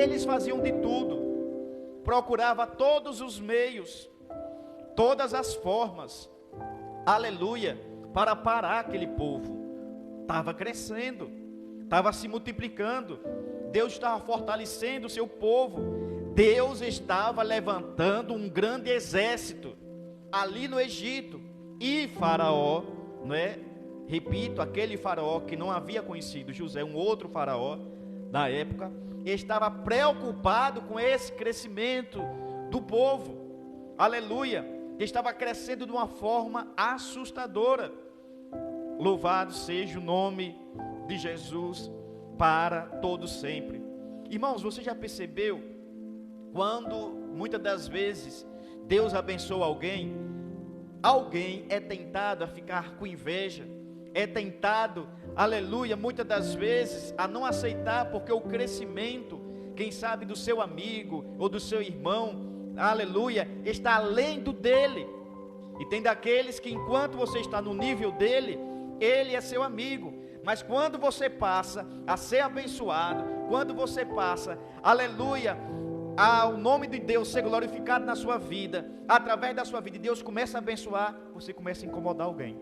Eles faziam de tudo, procurava todos os meios, todas as formas, aleluia, para parar aquele povo. Estava crescendo, estava se multiplicando, Deus estava fortalecendo o seu povo, Deus estava levantando um grande exército ali no Egito. E Faraó, não é? Repito, aquele Faraó que não havia conhecido José, um outro Faraó da época, estava preocupado com esse crescimento do povo, aleluia, que estava crescendo de uma forma assustadora. Louvado seja o nome de Jesus para todos sempre. Irmãos, você já percebeu quando muitas das vezes Deus abençoa alguém, alguém é tentado a ficar com inveja, é tentado, aleluia, muitas das vezes a não aceitar, porque o crescimento, quem sabe do seu amigo ou do seu irmão, aleluia, está além do dele. E tem daqueles que enquanto você está no nível dele, ele é seu amigo, mas quando você passa a ser abençoado, quando você passa, aleluia, ao nome de Deus ser glorificado na sua vida, através da sua vida, e Deus começa a abençoar, você começa a incomodar alguém.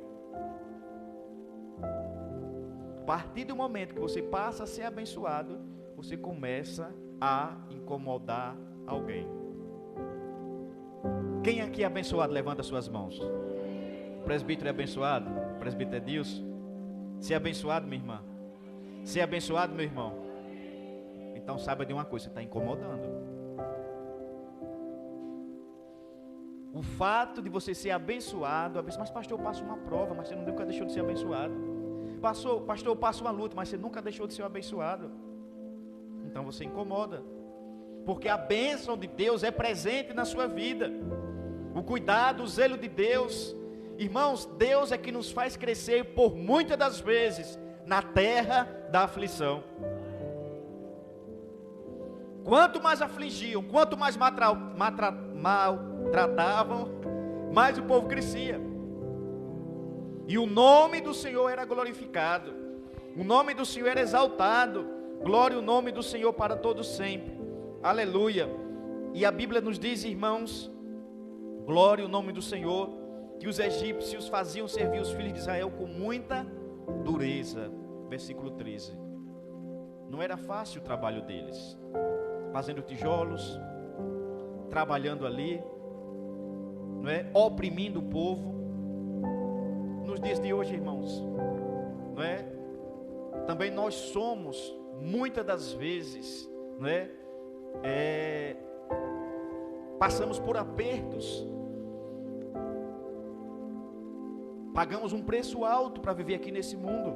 A partir do momento que você passa a ser abençoado, você começa a incomodar alguém. Quem aqui é abençoado? Levanta suas mãos. O presbítero é abençoado? O presbítero é Deus? Você é abençoado, minha irmã? Você é abençoado, meu irmão? Então saiba de uma coisa, você está incomodando. O fato de você ser abençoado, mas pastor, eu passo uma prova, mas você nunca deixou de ser abençoado. Pastor, eu passo uma luta, mas você nunca deixou de ser abençoado. Então você incomoda, porque a bênção de Deus é presente na sua vida. O cuidado, o zelo de Deus, irmãos, Deus é que nos faz crescer por muitas das vezes na terra da aflição. Quanto mais afligiam, quanto mais maltratavam, mais o povo crescia. E o nome do Senhor era glorificado, o nome do Senhor era exaltado. Glória ao nome do Senhor para todos sempre, aleluia. E a Bíblia nos diz, irmãos, glória ao nome do Senhor, que os egípcios faziam servir os filhos de Israel com muita dureza. Versículo 13. Não era fácil o trabalho deles, fazendo tijolos, trabalhando ali, não é? Oprimindo o povo. Nos dias de hoje, irmãos, não é? Também nós somos, muitas das vezes, não é? Passamos por apertos, pagamos um preço alto para viver aqui nesse mundo,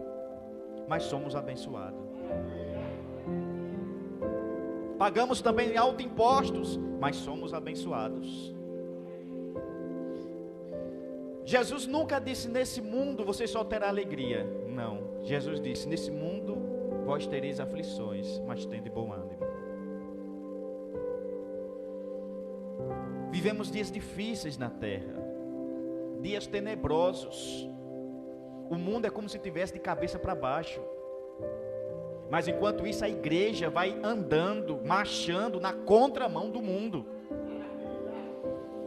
mas somos abençoados. Pagamos também altos impostos, mas somos abençoados. Jesus nunca disse, nesse mundo você só terá alegria. Não, Jesus disse, nesse mundo vós tereis aflições, mas tende bom ânimo. Vivemos dias difíceis na terra, dias tenebrosos. O mundo é como se estivesse de cabeça para baixo. Mas enquanto isso a igreja vai andando, marchando na contramão do mundo.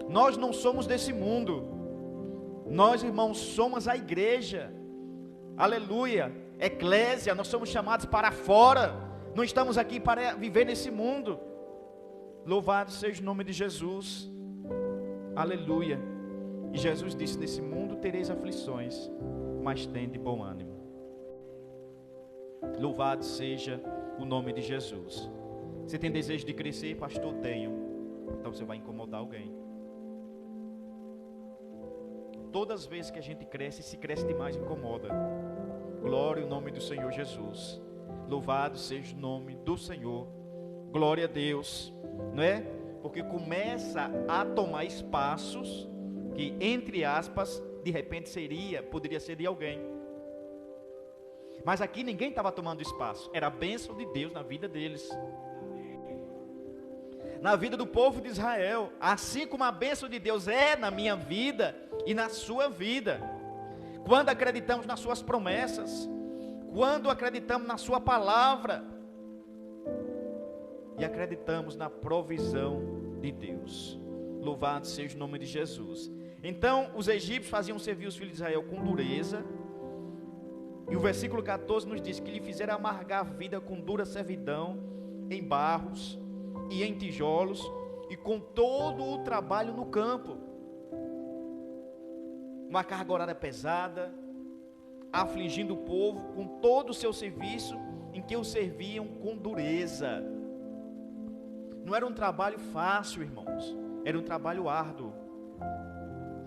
Nós não somos desse mundo. Nós, irmãos, somos a igreja. Aleluia. Eclésia, nós somos chamados para fora. Não estamos aqui para viver nesse mundo. Louvado seja o nome de Jesus. Aleluia. E Jesus disse, nesse mundo tereis aflições, mas tende bom ânimo. Louvado seja o nome de Jesus. Você tem desejo de crescer? Pastor, tenho. Então você vai incomodar alguém. Todas as vezes que a gente cresce, se cresce demais, incomoda. Glória ao nome do Senhor Jesus. Louvado seja o nome do Senhor. Glória a Deus, não é? Porque começa a tomar espaços que, entre aspas, de repente poderia ser de alguém. Mas aqui ninguém estava tomando espaço. Era a bênção de Deus na vida deles, na vida do povo de Israel. Assim como a bênção de Deus é na minha vida e na sua vida, quando acreditamos nas suas promessas, quando acreditamos na sua palavra. e acreditamos na provisão de Deus. Louvado seja o nome de Jesus. Então os egípcios faziam servir os filhos de Israel com dureza, e o versículo 14 nos diz que lhe fizeram amargar a vida com dura servidão, em barros e em tijolos, e com todo o trabalho no campo. Uma carga horária pesada, afligindo o povo com todo o seu serviço, em que o serviam com dureza. Não era um trabalho fácil, irmãos, era um trabalho árduo,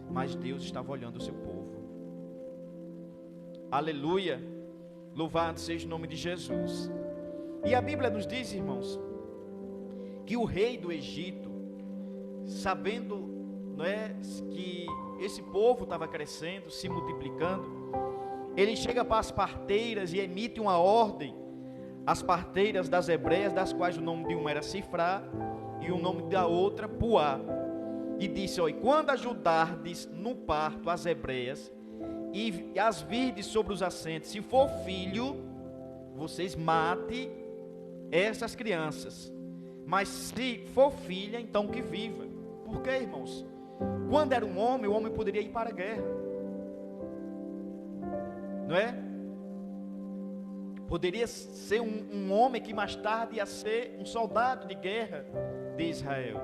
mas Deus estava olhando o seu povo. Aleluia, louvado seja o nome de Jesus. E a Bíblia nos diz, irmãos, que o rei do Egito, sabendo, não é, que esse povo estava crescendo, se multiplicando, ele chega para as parteiras e emite uma ordem. As parteiras das hebreias, das quais o nome de uma era Cifrá e o nome da outra Puá, e disse: olha, quando ajudardes no parto as hebreias e as virdes sobre os assentos, se for filho, vocês matem essas crianças, mas se for filha, então que viva. Por quê, irmãos? Quando era um homem, o homem poderia ir para a guerra, não é? Poderia ser um homem que mais tarde ia ser um soldado de guerra de Israel.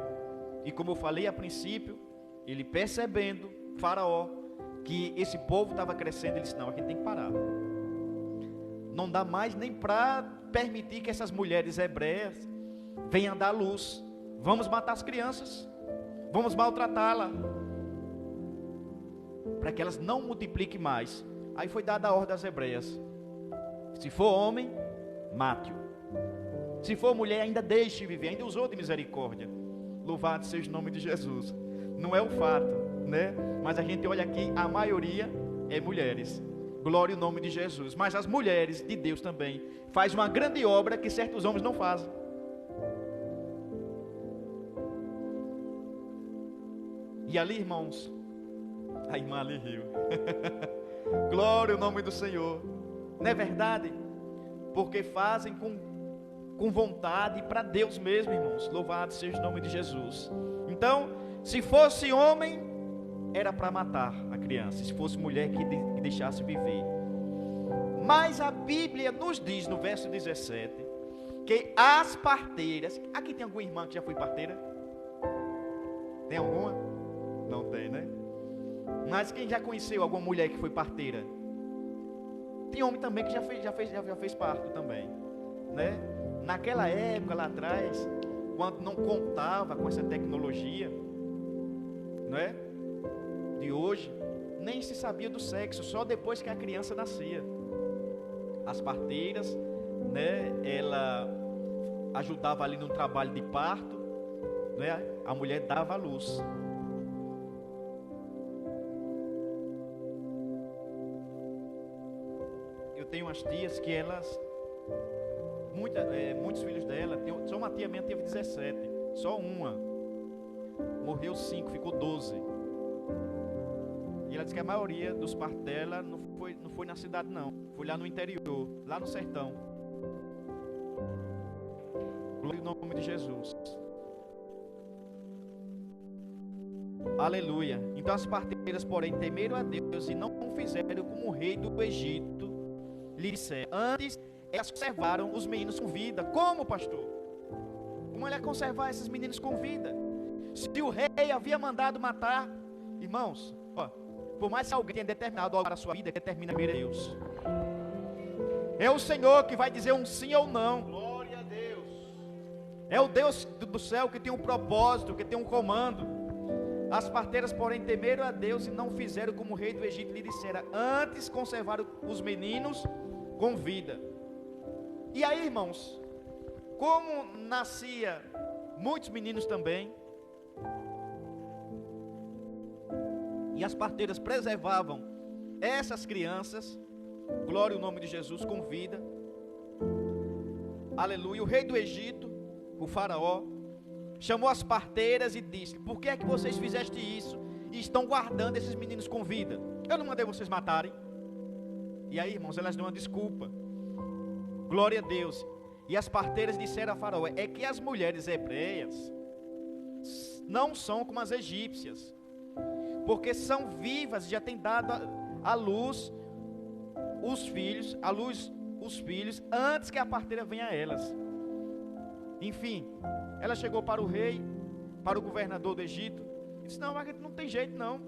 E como eu falei a princípio, ele percebendo, Faraó, que esse povo estava crescendo, ele disse: não, aqui tem que parar. Não dá mais nem para permitir que essas mulheres hebreias venham dar luz. Vamos matar as crianças, vamos maltratá-las, para que elas não multipliquem mais. Aí foi dada a ordem às hebreias: se for homem, mate-o. Se for mulher, ainda deixe viver, ainda usou de misericórdia. Louvado seja o nome de Jesus. Não é o fato, né? Mas a gente olha aqui, a maioria é mulheres. Glória ao nome de Jesus. Mas as mulheres de Deus também faz uma grande obra que certos homens não fazem. E ali, irmãos, a irmã ali riu. Glória ao nome do Senhor. Não é verdade? Porque fazem com vontade para Deus mesmo, irmãos. Louvado seja o nome de Jesus. Então, se fosse homem, era para matar a criança. Se fosse mulher, que deixasse viver. Mas a Bíblia nos diz no verso 17 que as parteiras... Aqui tem alguma irmã que já foi parteira? Tem alguma? Não tem, né? Mas quem já conheceu alguma mulher que foi parteira? Tem homem também que já fez parto também, né? Naquela época lá atrás, quando não contava com essa tecnologia, não é? De hoje, nem se sabia do sexo, só depois que a criança nascia. As parteiras, né? Ela ajudava ali no trabalho de parto, né? A mulher dava à luz. Eu tenho umas tias que elas, muitos filhos dela, só uma tia minha teve 17, só uma, morreu 5, ficou 12. E ela disse que a maioria dos partos dela não foi na cidade não, foi lá no interior, lá no sertão. Glória ao nome de Jesus. Aleluia. Então as parteiras, porém, temeram a Deus e não fizeram como o rei do Egito lhe disseram. Antes, elas conservaram os meninos com vida. Como, pastor? Como ele ia conservar esses meninos com vida? Se o rei havia mandado matar, irmãos, ó, por mais que alguém tenha determinado algo para a sua vida, determina Deus. É o Senhor que vai dizer um sim ou não. Glória a Deus. É o Deus do céu que tem um propósito, que tem um comando. As parteiras, porém, temeram a Deus e não fizeram como o rei do Egito lhe dissera. Antes conservaram os meninos com vida. E aí, irmãos, como nascia muitos meninos também, e as parteiras preservavam essas crianças, glória ao nome de Jesus, com vida. Aleluia. O rei do Egito, o faraó, chamou as parteiras e disse: por que é que vocês fizeste isso e estão guardando esses meninos com vida? Eu não mandei vocês matarem. E aí, irmãos, elas dão uma desculpa. Glória a Deus. E as parteiras disseram a Faraó: é que as mulheres hebreias não são como as egípcias, porque são vivas e já têm dado à luz os filhos, antes que a parteira venha a elas. Enfim, ela chegou para o rei, para o governador do Egito, e disse: não, mas não tem jeito não.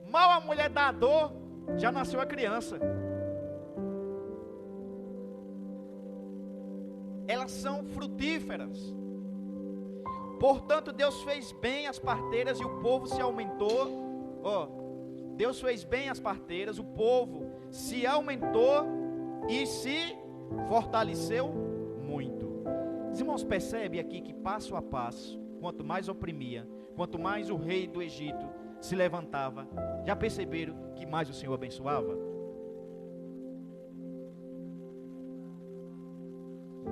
Mal a mulher dá a dor, já nasceu a criança. Elas são frutíferas. Portanto, Deus fez bem as parteiras e o povo se aumentou. Deus fez bem as parteiras, o povo se aumentou e se fortaleceu muito. Os irmãos percebem aqui que passo a passo, quanto mais oprimia, quanto mais o rei do Egito se levantava, já perceberam que mais o Senhor abençoava?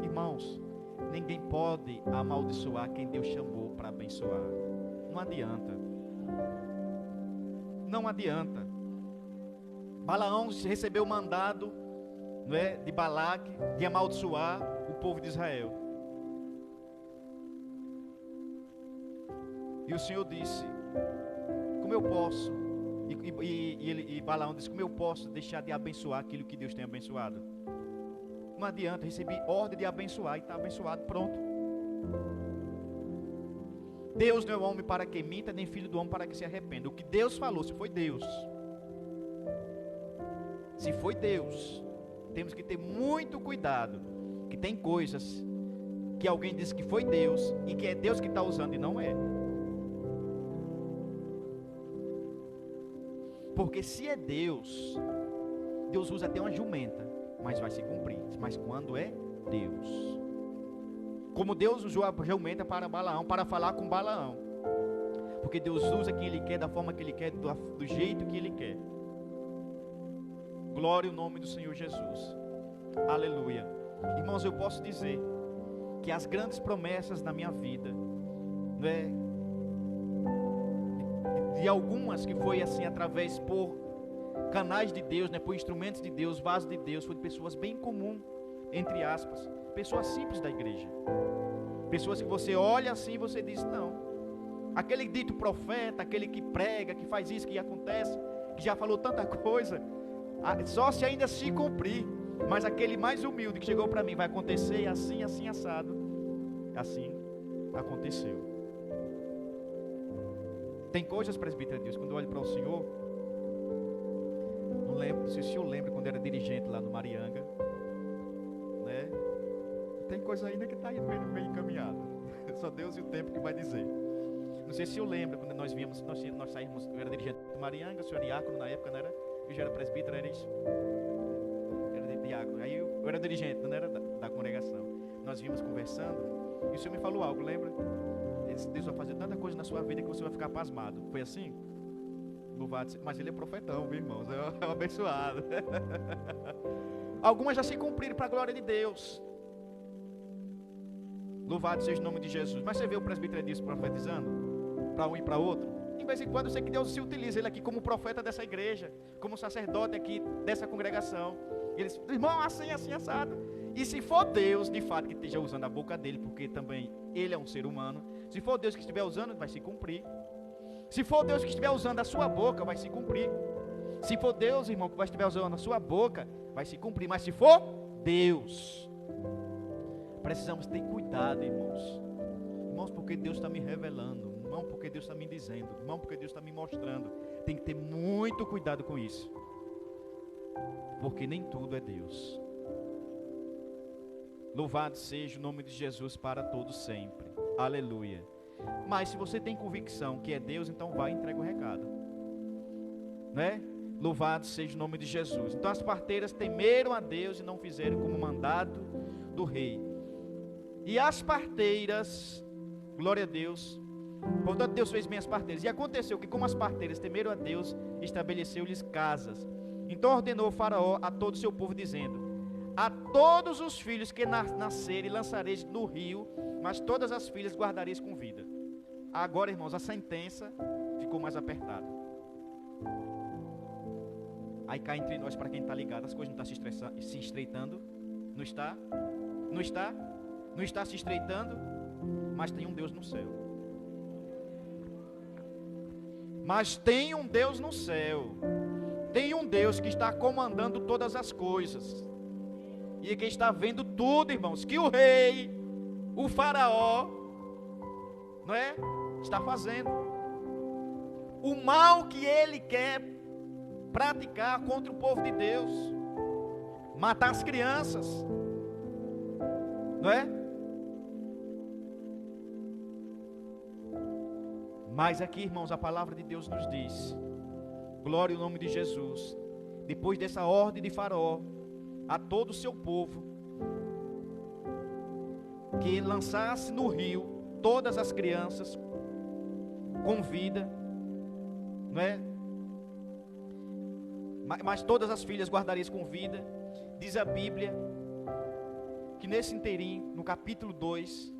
Irmãos, ninguém pode amaldiçoar quem Deus chamou para abençoar. Não adianta. Não adianta. Balaão recebeu o mandado, não é, de Balaque de amaldiçoar o povo de Israel. E o Senhor disse: como eu posso? E Balaão disse: como eu posso deixar de abençoar aquilo que Deus tem abençoado? Não adianta, recebi ordem de abençoar e está abençoado, pronto. Deus não é homem para que minta, nem filho do homem para que se arrependa. O que Deus falou, se foi Deus, temos que ter muito cuidado, que tem coisas que alguém disse que foi Deus, e que é Deus que está usando e não é. Porque se é Deus, Deus usa até uma jumenta, mas vai se cumprir. Mas quando é Deus, como Deus usou a jumenta para Balaão, para falar com Balaão, porque Deus usa quem Ele quer, da forma que Ele quer, do jeito que Ele quer. Glória ao nome do Senhor Jesus. Aleluia. Irmãos, eu posso dizer que as grandes promessas na minha vida, não é, de algumas que foi assim através por canais de Deus, né, por instrumentos de Deus, vasos de Deus, foi de pessoas bem comuns, entre aspas, pessoas simples da igreja, pessoas que você olha assim e você diz: não, aquele dito profeta, aquele que prega, que faz isso, que acontece, que já falou tanta coisa, só se ainda se cumprir. Mas aquele mais humilde que chegou para mim: vai acontecer assim, assim, assado. Assim aconteceu. Tem coisas, presbítero de Deus, quando eu olho para o Senhor, não lembro, não sei se o senhor lembra quando era dirigente lá no Marianga, né? Tem coisa ainda que está aí meio encaminhada. Só Deus e o tempo que vai dizer. Não sei se eu lembro quando nós viemos, nós saímos, eu era dirigente do Marianga, o senhor era diácono na época, não era? Eu já era presbítero, era isso? Era diácono. Aí eu era dirigente, não era da congregação. Nós vimos conversando e o senhor me falou algo, lembra? Deus vai fazer tanta coisa na sua vida que você vai ficar pasmado. Foi assim? Louvado. Mas ele é profetão, meus irmãos, é um abençoado. Algumas já se cumpriram para a glória de Deus. Louvado seja o nome de Jesus. Mas você vê o presbítero disso profetizando para um e para outro? Em vez em quando eu sei que Deus se utiliza ele aqui como profeta dessa igreja, como sacerdote aqui dessa congregação. Ele diz: irmão, assim, assim, assado. E se for Deus, de fato, que esteja usando a boca dele, porque também ele é um ser humano. Se for Deus que estiver usando, vai se cumprir. Se for Deus que estiver usando a sua boca, vai se cumprir. Se for Deus, irmão, que vai estiver usando a sua boca, vai se cumprir. Mas se for Deus, precisamos ter cuidado, irmãos. Irmãos, porque Deus está me revelando. Irmão, porque Deus está me dizendo. Irmão, porque Deus está me mostrando. Tem que ter muito cuidado com isso. Porque nem tudo é Deus. Louvado seja o nome de Jesus para todos sempre. Aleluia. Mas se você tem convicção que é Deus, então vai e entrega o recado, né? Louvado seja o nome de Jesus. Então as parteiras temeram a Deus e não fizeram como mandado do rei. E as parteiras, glória a Deus, portanto Deus fez bem as parteiras. E aconteceu que, como as parteiras temeram a Deus, estabeleceu-lhes casas. Então ordenou o Faraó a todo o seu povo, dizendo: a todos os filhos que nascerem lançareis no rio, mas todas as filhas guardareis com vida. Agora, irmãos, a sentença ficou mais apertada. Aí cá entre nós, para quem está ligado, as coisas não estão se estreitando? Não está? Não está? não está se estreitando, mas tem um Deus no céu. Mas tem um Deus no céu. Tem um Deus que está comandando todas as coisas. E que está vendo tudo, irmãos, que o rei, o faraó, não é? Está fazendo. O mal que ele quer praticar contra o povo de Deus. Matar as crianças. Não é? Mas aqui, irmãos, a palavra de Deus nos diz, glória ao nome de Jesus, depois dessa ordem de Faraó a todo o seu povo, que lançasse no rio todas as crianças com vida, não é? Mas todas as filhas guardarias com vida. Diz a Bíblia que nesse inteirinho, no capítulo 2,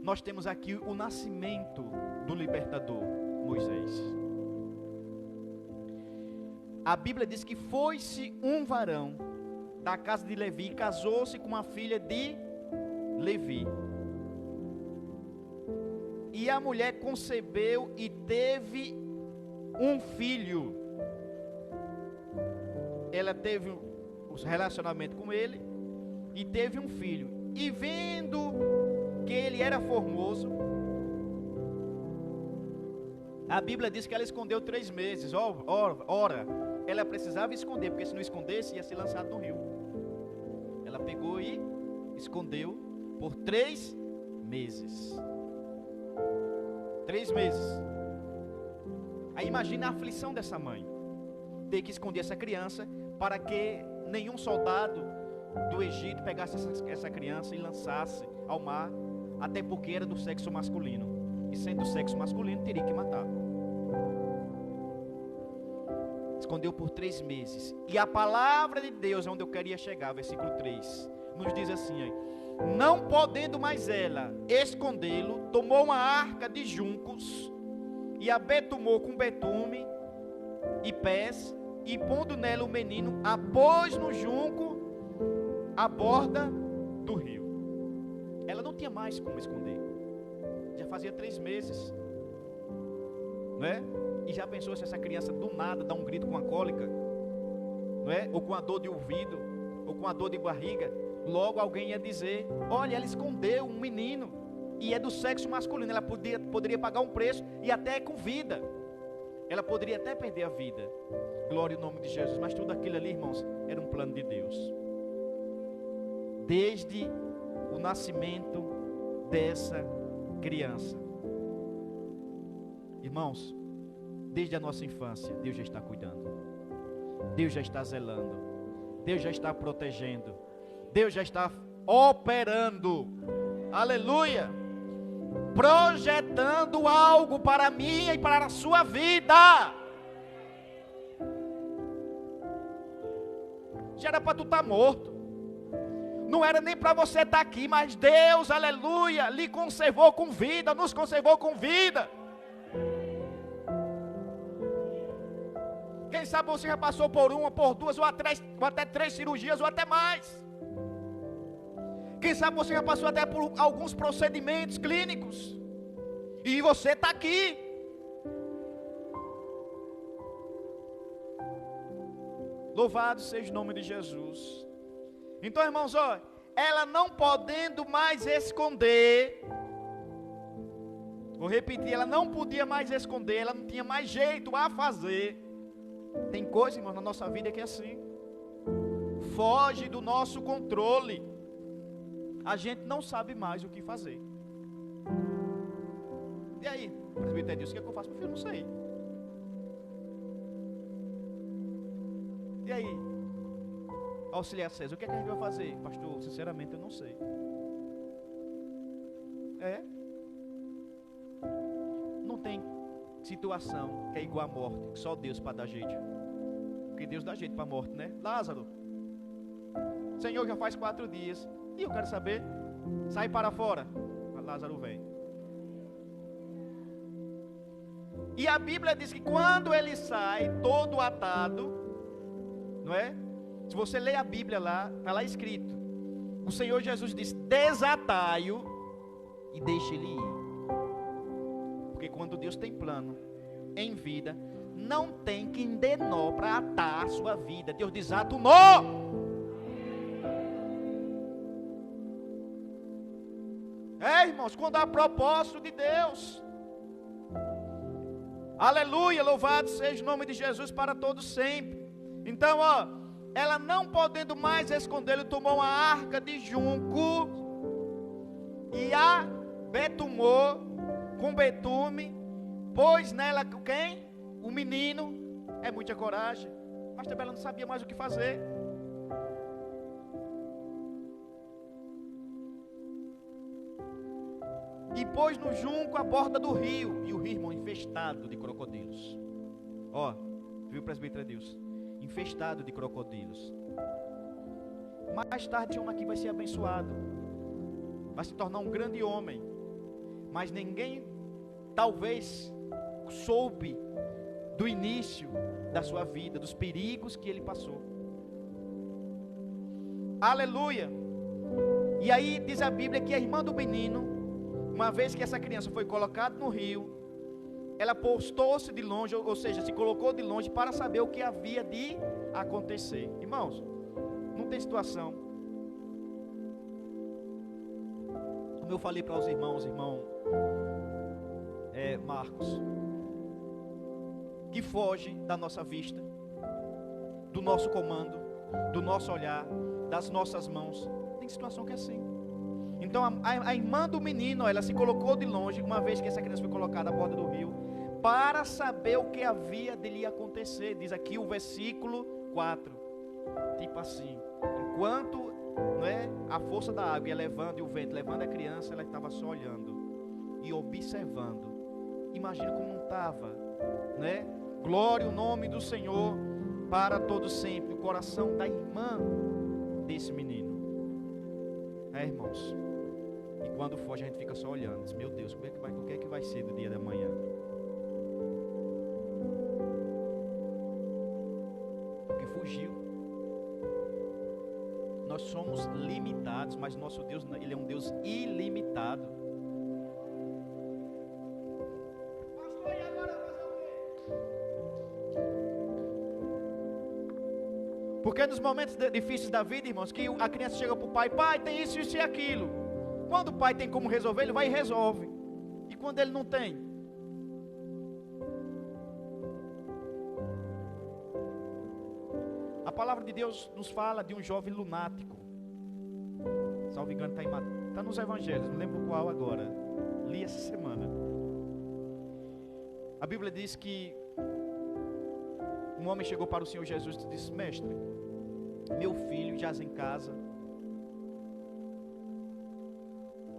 nós temos aqui o nascimento do libertador, Moisés. A Bíblia diz que foi-se um varão da casa de Levi e casou-se com uma filha de Levi. E a mulher concebeu e teve um filho. Ela teve um relacionamento com ele e teve um filho. E vendo que ele era formoso, a Bíblia diz que ela escondeu 3 meses. Ora, ela precisava esconder, porque se não escondesse ia ser lançado no rio. Ela pegou e escondeu por 3 meses. 3 meses. Aí imagina a aflição dessa mãe, ter que esconder essa criança para que nenhum soldado do Egito pegasse essa criança e lançasse ao mar, até porque era do sexo masculino, e sendo do sexo masculino teria que matar. Escondeu por 3 meses. E a palavra de Deus, onde eu queria chegar, versículo 3, nos diz assim aí: não podendo mais ela escondê-lo, tomou uma arca de juncos e a betumou com betume e pés, e pondo nela o menino, a pôs no junco à borda do rio. Ela não tinha mais como esconder. Já fazia 3 meses, não é? E já pensou se essa criança do nada dá um grito com a cólica, não é? Ou com a dor de ouvido, ou com a dor de barriga, logo alguém ia dizer: olha, ela escondeu um menino e é do sexo masculino. Ela poderia pagar um preço, e até com vida. Ela poderia até perder a vida. Glória ao nome de Jesus. Mas tudo aquilo ali, irmãos, era um plano de Deus. Desde o nascimento dessa criança, irmãos, desde a nossa infância, Deus já está cuidando. Deus já está zelando. Deus já está protegendo. Deus já está operando. Aleluia! Projetando algo para mim e para a sua vida. Já era para tu estar morto. Não era nem para você estar aqui, mas Deus, aleluia, lhe conservou com vida, nos conservou com vida. Quem sabe você já passou por 1, por 2, ou até 3 cirurgias, ou até mais. Quem sabe você já passou até por alguns procedimentos clínicos, e você está aqui. Louvado seja o nome de Jesus. Então, irmãos, ó, ela não podendo mais esconder, vou repetir, ela não podia mais esconder, ela não tinha mais jeito a fazer. Tem coisa, irmãos, na nossa vida que é assim, foge do nosso controle. A gente não sabe mais o que fazer. E aí, o presbítero disse: o que é que eu faço? Meu filho, não sei. E aí, auxiliar César, o que é que a gente vai fazer? Pastor, sinceramente eu não sei. Não tem situação que é igual à morte, que só Deus para dar jeito. Porque Deus dá jeito para a morte, né? Lázaro, Senhor, já faz 4 dias. E eu quero saber, sai para fora. Lázaro vem. E a Bíblia diz que quando ele sai, todo atado, não é? Se você ler a Bíblia lá, está lá escrito: o Senhor Jesus disse: desatai-o e deixe ele ir. Porque quando Deus tem plano em vida, não tem quem dê nó para atar a sua vida. Deus desata o nó. Irmãos, quando há propósito de Deus, aleluia, louvado seja o nome de Jesus para todos sempre. Então, ela não podendo mais escondê-lo, tomou uma arca de junco e a betumou com betume, pôs nela quem? O menino. É muita coragem, mas também ela não sabia mais o que fazer. E pôs no junco a borda do rio. E o rio, irmão, infestado de crocodilos. Viu, presbítero Deus? Infestado de crocodilos. Mais tarde, um aqui vai ser abençoado. Vai se tornar um grande homem. Mas ninguém, talvez, soube do início da sua vida, dos perigos que ele passou. Aleluia. E aí diz a Bíblia que a irmã do menino, uma vez que essa criança foi colocada no rio, ela postou-se de longe, ou seja, se colocou de longe para saber o que havia de acontecer. Irmãos, não tem situação, como eu falei para os irmãos, irmão Marcos, que foge da nossa vista, do nosso comando, do nosso olhar, das nossas mãos. Tem situação que é assim. Então a irmã do menino, ela se colocou de longe, uma vez que essa criança foi colocada à borda do rio, para saber o que havia de lhe acontecer. Diz aqui o versículo 4, tipo assim: enquanto a força da água ia levando e o vento levando a criança, ela estava só olhando e observando. Imagina como não estava, glória o nome do Senhor para todo sempre. O coração da irmã desse menino, irmãos. E quando foge, a gente fica só olhando. Diz: meu Deus, o que é que vai ser do dia da manhã? Porque fugiu. Nós somos limitados, mas nosso Deus, Ele é um Deus ilimitado. Pastor, e agora fazer o quê? Porque nos momentos difíceis da vida, irmãos, que a criança chega para o pai: pai, tem isso, isso e aquilo. Quando o pai tem como resolver, ele vai e resolve. E quando ele não tem? A palavra de Deus nos fala de um jovem lunático. Salvo engano, está nos evangelhos, não lembro qual agora. Li essa semana. A Bíblia diz que um homem chegou para o Senhor Jesus e disse: mestre, meu filho jaz em casa,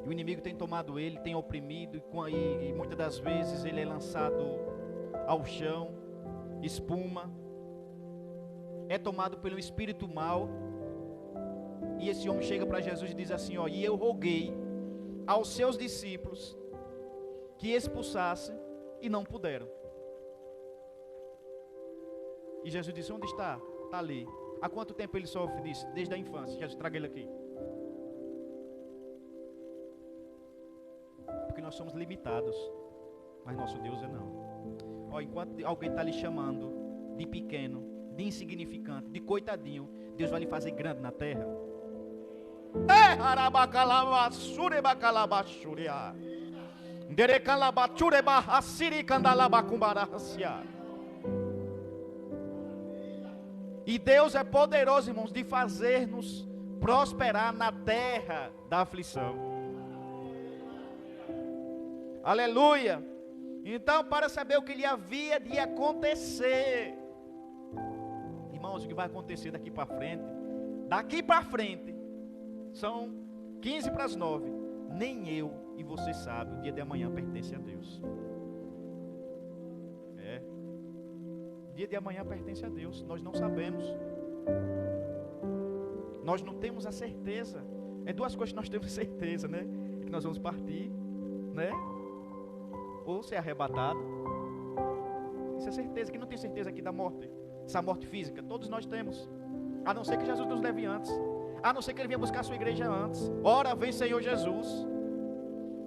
e o inimigo tem tomado ele, tem oprimido, e muitas das vezes ele é lançado ao chão, espuma, é tomado pelo espírito mau. E esse homem chega para Jesus e diz assim: e eu roguei aos seus discípulos que expulsassem e não puderam. E Jesus disse: onde está? Está ali. Há quanto tempo ele sofre disso? Desde a infância. Jesus, traga ele aqui. Porque nós somos limitados, mas nosso Deus é não. Enquanto alguém está lhe chamando de pequeno, de insignificante, de coitadinho, Deus vai lhe fazer grande na terra. E Deus é poderoso, irmãos, de fazer-nos prosperar na terra da aflição. Aleluia. Então, para saber o que lhe havia de acontecer, irmãos, o que vai acontecer daqui para frente, são 15 para as 9. Nem eu e você sabe, o dia de amanhã pertence a Deus. O dia de amanhã pertence a Deus, nós não sabemos. Nós não temos a certeza. É duas coisas que nós temos certeza, que nós vamos partir, ou ser arrebatado. Isso é certeza. Quem não tem certeza aqui da morte, essa morte física, todos nós temos, a não ser que Jesus nos leve antes. a não ser que ele venha buscar a sua igreja antes. Ora, vem Senhor Jesus.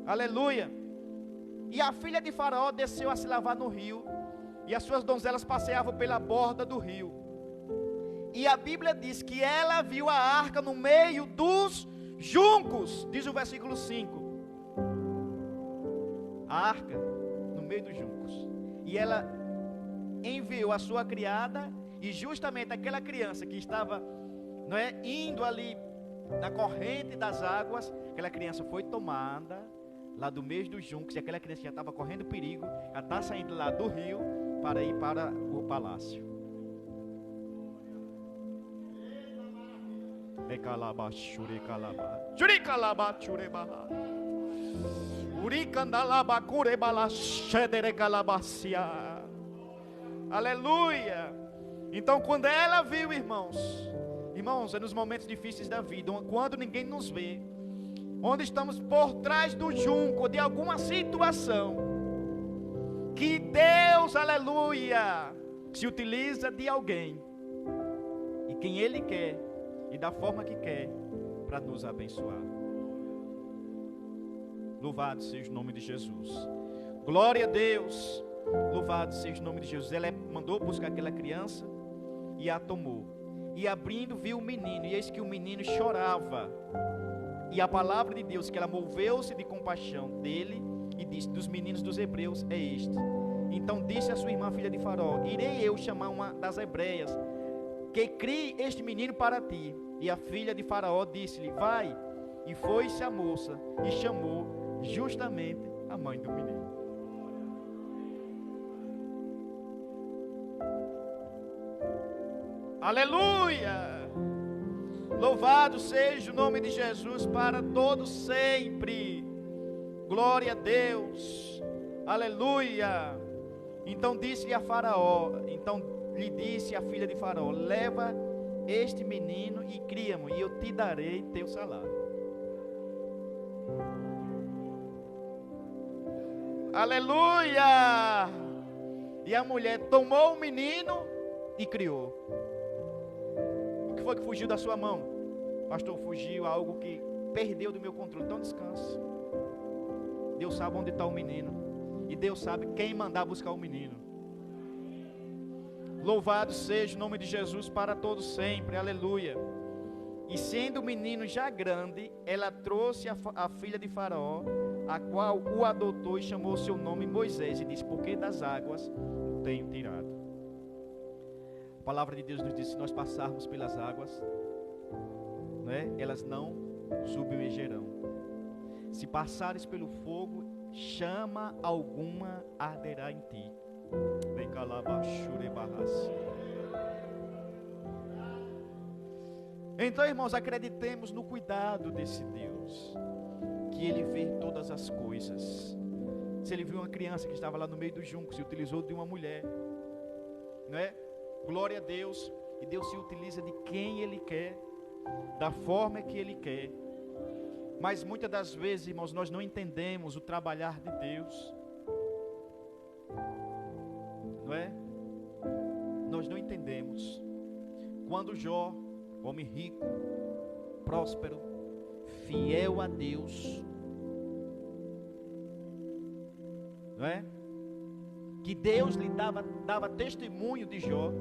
Aleluia. E a filha de Faraó desceu a se lavar no rio, e as suas donzelas passeavam pela borda do rio. E a Bíblia diz que ela viu a arca no meio dos juncos, diz o versículo 5. A arca no meio dos juncos. E ela enviou a sua criada, e justamente aquela criança que estava, não é, indo ali na corrente das águas, aquela criança foi tomada lá do meio dos juncos, e aquela criança já estava correndo perigo, já está saindo lá do rio para ir para o palácio. Aleluia. Então quando ela viu, irmãos, é nos momentos difíceis da vida, quando ninguém nos vê, onde estamos por trás do junco de alguma situação, que Deus, aleluia, se utiliza de alguém, e quem Ele quer, e da forma que quer, para nos abençoar. Louvado seja o nome de Jesus. Glória a Deus. Louvado seja o nome de Jesus. Ela mandou buscar aquela criança e a tomou. E abrindo, viu o menino, e eis que o menino chorava. E a palavra de Deus, que ela moveu-se de compaixão dele, e disse: dos meninos dos hebreus é este. Então disse a sua irmã, filha de Faraó: irei eu chamar uma das hebreias, que crie este menino para ti. E a filha de Faraó disse-lhe: vai. E foi-se a moça e chamou justamente a mãe do menino. Aleluia! Louvado seja o nome de Jesus para todos sempre. Glória a Deus. Aleluia. Então disse-lhe a Faraó, então lhe disse a filha de Faraó: leva este menino e cria-mo, e eu te darei teu salário. Aleluia! E a mulher tomou o menino e criou. O que foi que fugiu da sua mão? Pastor, fugiu algo que perdeu do meu controle. Então descanse. Deus sabe onde está o menino, e Deus sabe quem mandar buscar o menino. Louvado seja o nome de Jesus para todos sempre. Aleluia. E sendo o menino já grande, ela trouxe a filha de Faraó, a qual o adotou e chamou seu nome Moisés, e disse: porque das águas o tenho tirado. A palavra de Deus nos diz: se nós passarmos pelas águas, né, elas não submergerão. Se passares pelo fogo, chama alguma arderá em ti. Então, irmãos, acreditemos no cuidado desse Deus, que Ele vê todas as coisas. Se Ele viu uma criança que estava lá no meio do junco, se utilizou de uma mulher, não é? Glória a Deus. E Deus se utiliza de quem Ele quer, da forma que Ele quer. Mas muitas das vezes, irmãos, nós não entendemos o trabalhar de Deus, não é? Nós não entendemos. Quando Jó, homem rico, próspero, fiel a Deus, não é? Que Deus lhe dava testemunho de Jó.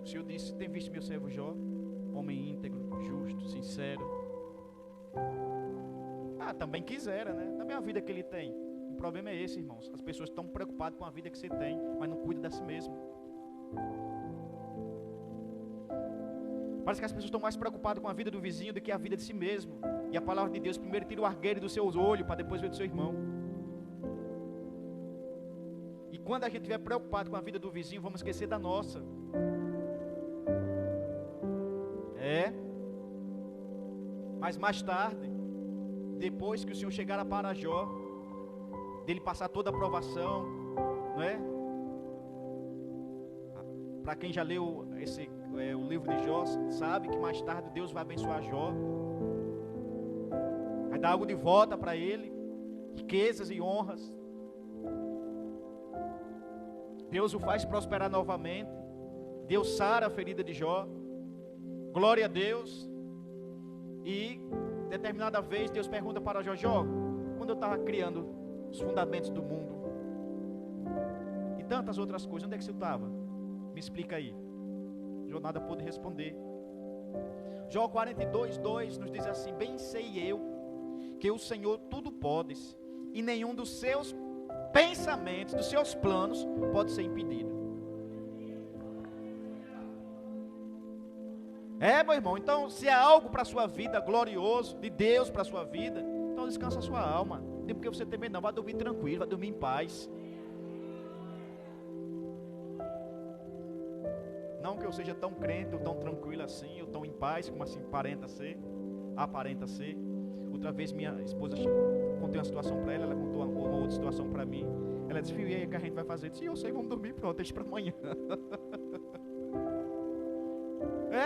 O Senhor disse: tem visto meu servo Jó, homem íntegro, justo, sincero. Também quisera, né? Também a vida que ele tem. O problema é esse, irmãos. As pessoas estão preocupadas com a vida que você tem, mas não cuidam de si mesmo. Parece que as pessoas estão mais preocupadas com a vida do vizinho do que a vida de si mesmo. E a palavra de Deus primeiro tira o argueiro dos seus olhos, para depois ver do seu irmão. E quando a gente estiver preocupado com a vida do vizinho, vamos esquecer da nossa. Mas mais tarde, depois que o Senhor chegar para Jó, dele passar toda a provação, não é? Para quem já leu o livro de Jó, sabe que mais tarde Deus vai abençoar Jó, vai dar algo de volta para ele, riquezas e honras. Deus o faz prosperar novamente. Deus sara a ferida de Jó. Glória a Deus. E determinada vez Deus pergunta para Jó: quando eu estava criando os fundamentos do mundo e tantas outras coisas, onde é que você estava? Me explica aí. Jó nada pôde responder. Jó 42:2 nos diz assim: bem sei eu que o Senhor tudo pode, e nenhum dos seus pensamentos, dos seus planos pode ser impedido. Meu irmão, então se há algo para a sua vida glorioso, de Deus para a sua vida, então descansa a sua alma. Não tem porque você temer não, vai dormir tranquilo, vai dormir em paz. Não que eu seja tão crente, ou tão tranquilo assim, ou tão em paz, como assim aparenta ser. Outra vez minha esposa contei uma situação para ela contou uma outra situação para mim. Ela disse: filho, e aí, o que a gente vai fazer? Eu disse: eu sei, vamos dormir, pronto, deixa para amanhã.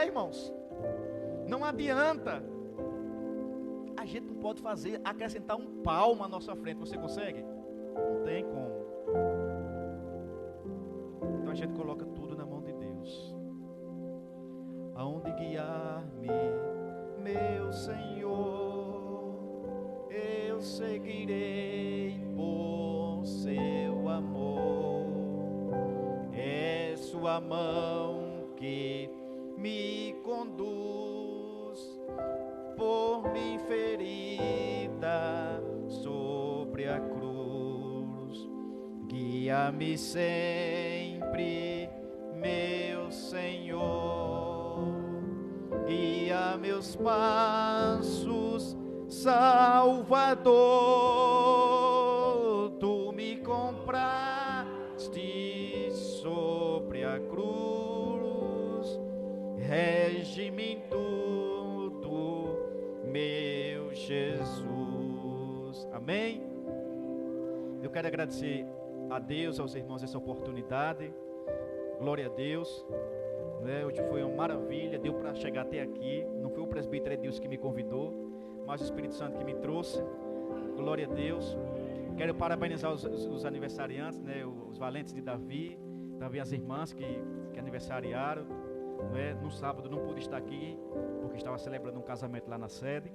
Irmãos, não adianta. A gente não pode acrescentar um palmo à nossa frente. Você consegue? Não tem como. Então a gente coloca tudo na mão de Deus. Aonde guiar-me, meu Senhor, eu seguirei por seu amor. É sua mão que me conduz por mim ferida sobre a cruz. Guia-me sempre, meu Senhor, guia meus passos, Salvador. Tu me compraste sobre a cruz, rege-me em tudo, meu Jesus. Amém? Eu quero agradecer a Deus, aos irmãos, essa oportunidade. Glória a Deus. Hoje foi uma maravilha, deu para chegar até aqui. Não foi o presbítero Edilson que me convidou, mas o Espírito Santo que me trouxe. Glória a Deus. Quero parabenizar os aniversariantes, os valentes de Davi, também as irmãs que aniversariaram. No sábado não pude estar aqui, porque estava celebrando um casamento lá na sede.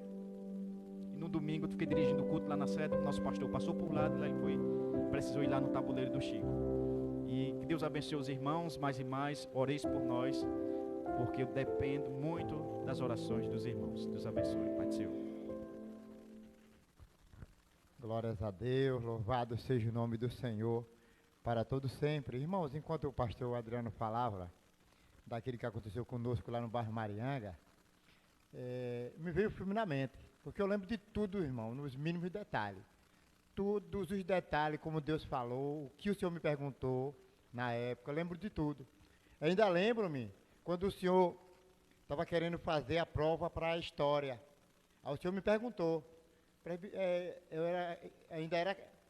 E no domingo eu fiquei dirigindo o culto lá na sede. O nosso pastor passou por lá, precisou ir lá no tabuleiro do Chico. E que Deus abençoe os irmãos mais e mais. Oreis por nós, porque eu dependo muito das orações dos irmãos. Deus abençoe. Pai do Senhor. Glórias a Deus, louvado seja o nome do Senhor para todos sempre. Irmãos, enquanto o pastor Adriano falava daquele que aconteceu conosco lá no bairro Marianga, me veio o filme na mente, porque eu lembro de tudo, irmão, nos mínimos detalhes. Todos os detalhes, como Deus falou, o que o Senhor me perguntou na época, eu lembro de tudo. Eu ainda lembro-me quando o Senhor estava querendo fazer a prova para a história. Aí o Senhor me perguntou,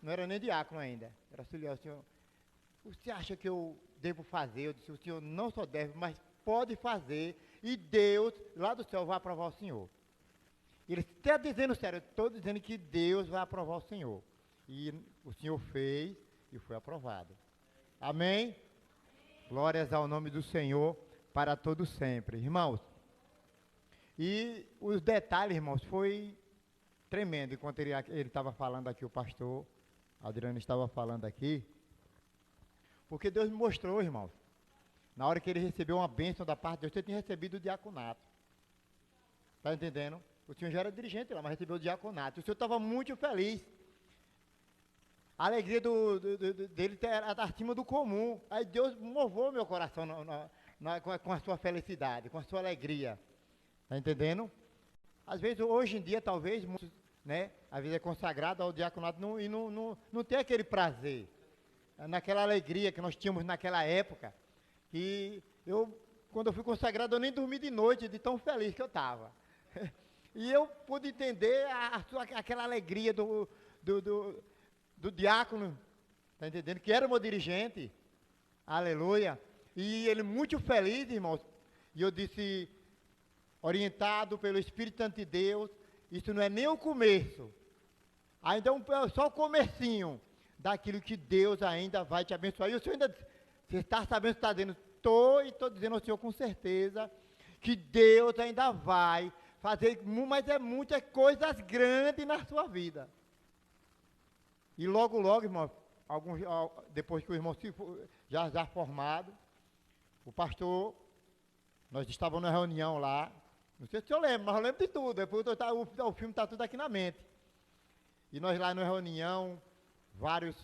não era nem diácono ainda, era auxiliar. O Senhor: você acha que eu devo fazer? Eu disse: o Senhor não só deve, mas pode fazer, e Deus lá do céu vai aprovar o Senhor. Ele está dizendo sério, eu estou dizendo que Deus vai aprovar o Senhor. E o Senhor fez e foi aprovado. Amém? Glórias ao nome do Senhor para todos sempre. Irmãos, e os detalhes, irmãos, foi tremendo. Enquanto ele estava falando aqui, o pastor Adriano estava falando aqui, porque Deus me mostrou, irmãos, na hora que ele recebeu uma bênção da parte de Deus, ele tinha recebido o diaconato. Está entendendo? O senhor já era dirigente lá, mas recebeu o diaconato. O senhor estava muito feliz. A alegria dele era acima do comum. Aí Deus moveu meu coração com a sua felicidade, com a sua alegria. Está entendendo? Às vezes, hoje em dia, talvez, muitos, às vezes é consagrado ao diaconato e não tem aquele prazer, naquela alegria que nós tínhamos naquela época. E quando eu fui consagrado, eu nem dormi de noite, de tão feliz que eu estava. E eu pude entender aquela alegria do diácono, está entendendo? Que era o meu dirigente, aleluia. E ele muito feliz, irmãos. E eu disse, orientado pelo Espírito Santo de Deus, isso não é nem o começo, ainda é só o comecinho daquilo que Deus ainda vai te abençoar. E o Senhor ainda, você está sabendo, você está dizendo, estou dizendo ao Senhor com certeza, que Deus ainda vai fazer, mas é muitas coisas grandes na sua vida. E logo, logo, irmão, depois que o irmão já formado, o pastor, nós estávamos na reunião lá, não sei se eu lembro, mas eu lembro de tudo, depois o filme está tudo aqui na mente. E nós lá na reunião, vários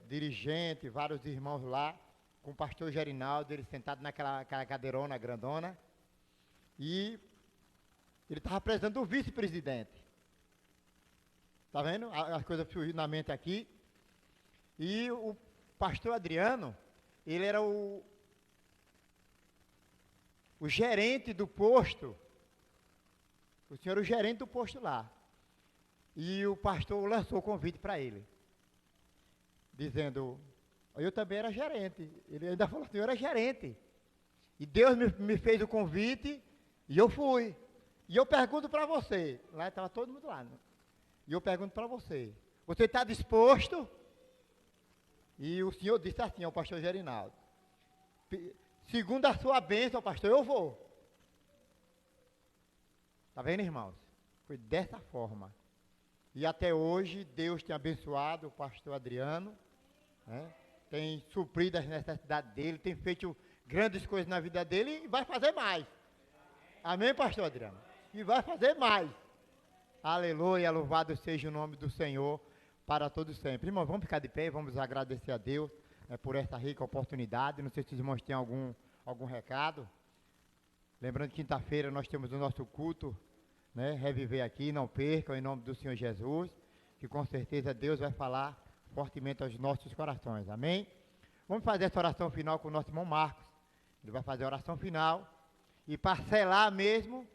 dirigentes, vários irmãos lá, com o pastor Gerinaldo, ele sentado naquela cadeirona grandona, e ele estava apresentando o vice-presidente. Está vendo? As coisas surgindo na mente aqui. E o pastor Adriano, ele era o gerente do posto. O senhor era o gerente do posto lá. E o pastor lançou o convite para ele, dizendo, eu também era gerente. Ele ainda falou assim, eu era gerente. E Deus me fez o convite e eu fui. E eu pergunto para você, lá estava todo mundo lá, né? E eu pergunto para você, você está disposto? E o senhor disse assim ao pastor Gerinaldo, segundo a sua bênção, pastor, eu vou. Está vendo, irmãos? Foi dessa forma. E até hoje, Deus tem abençoado o pastor Adriano, né? Tem suprido as necessidades dele, tem feito grandes coisas na vida dele e vai fazer mais. Amém, pastor Adriano? E vai fazer mais. Aleluia, louvado seja o nome do Senhor para todos sempre. Irmãos, vamos ficar de pé e vamos agradecer a Deus por essa rica oportunidade. Não sei se os irmãos têm algum recado. Lembrando que quinta-feira nós temos o nosso culto, né? Reviver aqui, não percam, em nome do Senhor Jesus, que com certeza Deus vai falar fortemente aos nossos corações. Amém? Vamos fazer essa oração final com o nosso irmão Marcos. Ele vai fazer a oração final e para selar mesmo,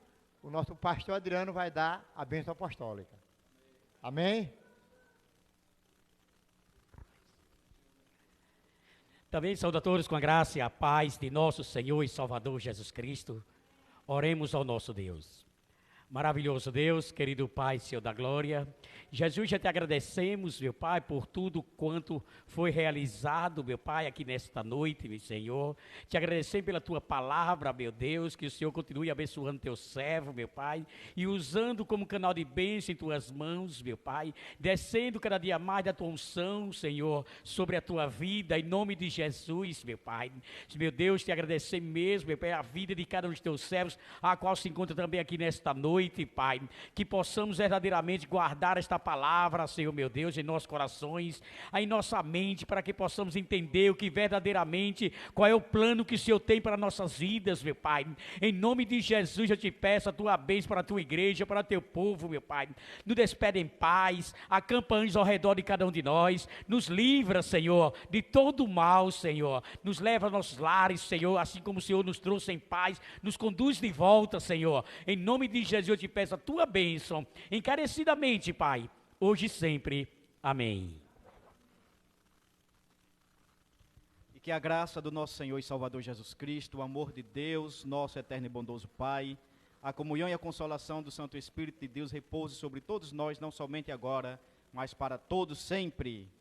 o nosso pastor Adriano vai dar a bênção apostólica. Amém? Também saúdo a todos com a graça e a paz de nosso Senhor e Salvador Jesus Cristo. Oremos ao nosso Deus. Maravilhoso Deus, querido Pai, Senhor da glória. Jesus, já te agradecemos, meu Pai, por tudo quanto foi realizado, meu Pai, aqui nesta noite, meu Senhor. Te agradecemos pela tua palavra, meu Deus, que o Senhor continue abençoando teu servo, meu Pai, e usando como canal de bênção em tuas mãos, meu Pai, descendo cada dia mais da tua unção, Senhor, sobre a tua vida, em nome de Jesus, meu Pai. Meu Deus, te agradecer mesmo, meu Pai, a vida de cada um dos teus servos, a qual se encontra também aqui nesta noite, Pai, que possamos verdadeiramente guardar esta palavra, Senhor meu Deus, em nossos corações, em nossa mente, para que possamos entender o que verdadeiramente, qual é o plano que o Senhor tem para nossas vidas, meu Pai. Em nome de Jesus eu te peço a tua bênção para a tua igreja, para o teu povo, meu Pai. Nos despede em paz, acampa anjos ao redor de cada um de nós, nos livra, Senhor, de todo o mal, Senhor, nos leva aos nossos lares, Senhor, assim como o Senhor nos trouxe em paz, nos conduz de volta, Senhor. Em nome de Jesus eu te peço a tua bênção, encarecidamente, Pai, hoje e sempre. Amém. E que a graça do nosso Senhor e Salvador Jesus Cristo, o amor de Deus, nosso eterno e bondoso Pai, a comunhão e a consolação do Santo Espírito de Deus repouse sobre todos nós, não somente agora, mas para todos sempre.